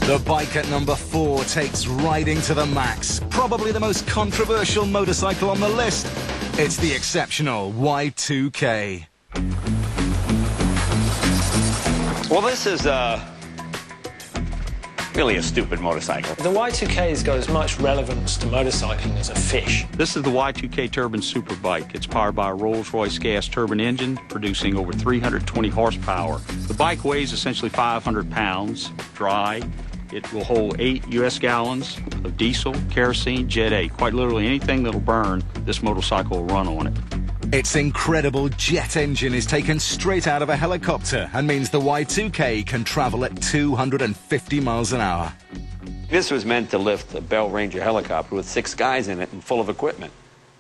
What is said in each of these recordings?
The bike at number 4 takes riding to the max. Probably the most controversial motorcycle on the list. It's the exceptional y2k. Well, this is really a stupid motorcycle. The y2k's got as much relevance to motorcycling as a fish. This is the y2k turbine superbike. It's powered by a Rolls-Royce gas turbine engine, producing over 320 horsepower. The bike weighs essentially 500 pounds, dry. It will hold 8 U.S. gallons of diesel, kerosene, Jet A. Quite literally anything that'll burn, this motorcycle will run on it. Its incredible jet engine is taken straight out of a helicopter and means the y2k can travel at 250 miles an hour. This was meant to lift a Bell Ranger helicopter with 6 guys in it and full of equipment.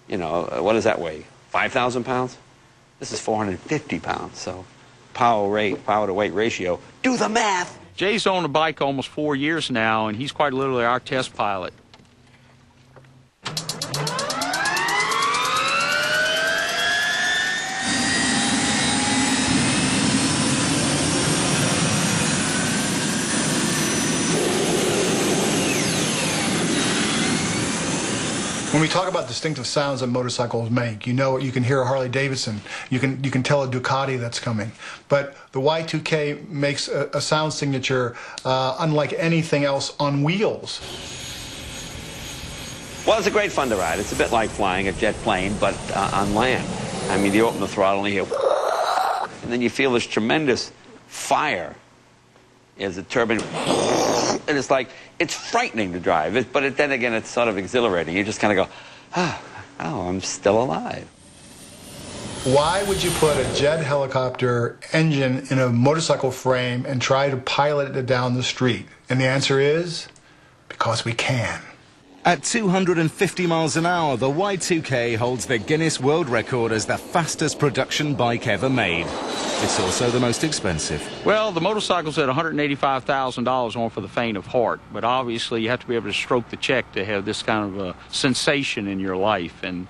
You know, what does that weigh? 5,000 pounds? This is 450 pounds, so power to weight ratio. Do the math! Jay's owned a bike almost 4 years now, and he's quite literally our test pilot. When we talk about distinctive sounds that motorcycles make, you can hear a Harley Davidson, you can tell a Ducati that's coming. But the y2k makes a sound signature unlike anything else on wheels. Well, it's a great fun to ride. It's a bit like flying a jet plane, but on land. I mean, you open the throttle and you hear, and then you feel this tremendous fire as the turbine, and it's like, it's frightening to drive, but then again, it's sort of exhilarating. You just kind of go, oh, I'm still alive. Why would you put a jet helicopter engine in a motorcycle frame and try to pilot it down the street? And the answer is, because we can. At 250 miles an hour, the y2k holds the Guinness World Record as the fastest production bike ever made. It's also the most expensive. Well, the motorcycle's at $185,000 on for the faint of heart, but obviously you have to be able to stroke the check to have this kind of a sensation in your life. And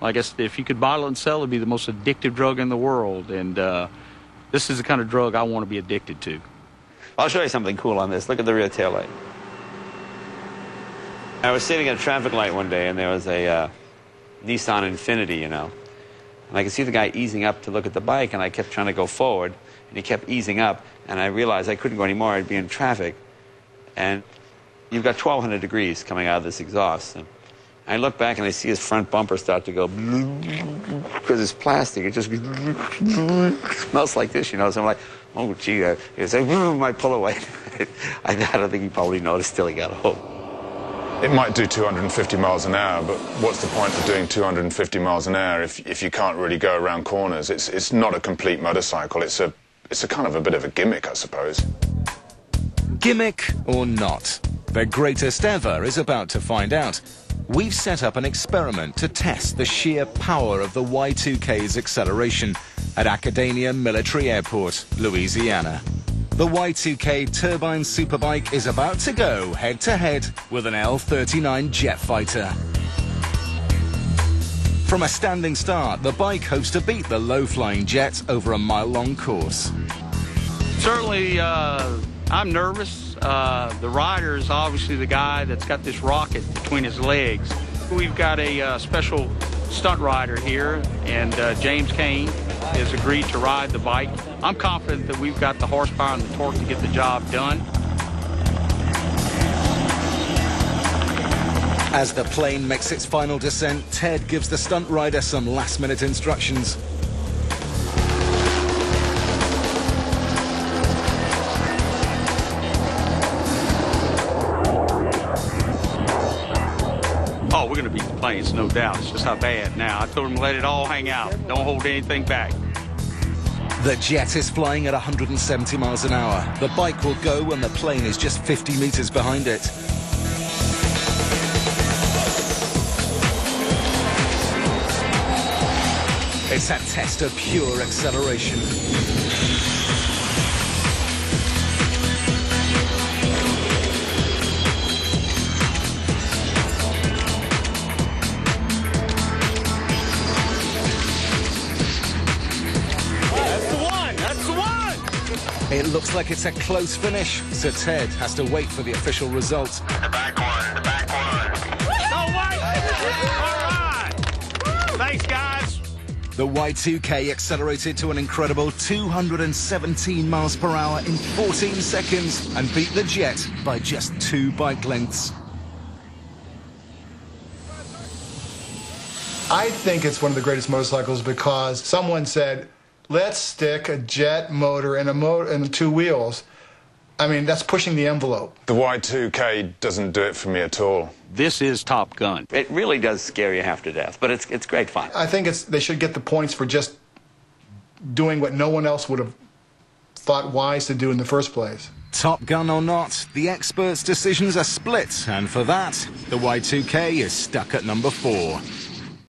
I guess if you could bottle and sell, it'd be the most addictive drug in the world. And this is the kind of drug I want to be addicted to. I'll show you something cool on this. Look at the rear tail light. I was sitting at a traffic light one day, and there was a Nissan Infiniti, you know. And I could see the guy easing up to look at the bike, and I kept trying to go forward, and he kept easing up, and I realized I couldn't go anymore. I'd be in traffic. And you've got 1,200 degrees coming out of this exhaust. And I look back, and I see his front bumper start to go, because it's plastic. It just smells like this, you know. So I'm like, oh, gee, it's like, might pull away. I don't think he probably noticed till he got home. It might do 250 miles an hour, but what's the point of doing 250 miles an hour if you can't really go around corners? It's not a complete motorcycle. It's a kind of a bit of a gimmick, I suppose. Gimmick or not, the greatest ever is about to find out. We've set up an experiment to test the sheer power of the y2k's acceleration at Academia Military Airport, Louisiana. The y2k turbine superbike is about to go head-to-head with an L-39 jet fighter. From a standing start, the bike hopes to beat the low-flying jet over a mile-long course. Certainly, I'm nervous. The rider is obviously the guy that's got this rocket between his legs. We've got a special stunt rider here, and James Kane has agreed to ride the bike. I'm confident that we've got the horsepower and the torque to get the job done. As the plane makes its final descent, Ted gives the stunt rider some last-minute instructions. Oh, we're going to beat the planes, no doubt. It's just how bad now. I told him to let it all hang out. Don't hold anything back. The jet is flying at 170 miles an hour. The bike will go when the plane is just 50 meters behind it. It's a test of pure acceleration. It looks Looks like it's a close finish, so Ted has to wait for the official result. The back one, the back one. All right. Thanks, guys. The y2k accelerated to an incredible 217 miles per hour in 14 seconds and beat the Jet by just 2 bike lengths. I think it's one of the greatest motorcycles because someone said, let's stick a Jet motor and 2 wheels. I mean, that's pushing the envelope. The y2k doesn't do it for me at all. This is Top Gun. It really does scare you half to death, but it's great fun. I think they should get the points for just doing what no one else would have thought wise to do in the first place. Top Gun or not, the experts' decisions are split, and for that, the y2k is stuck at number 4.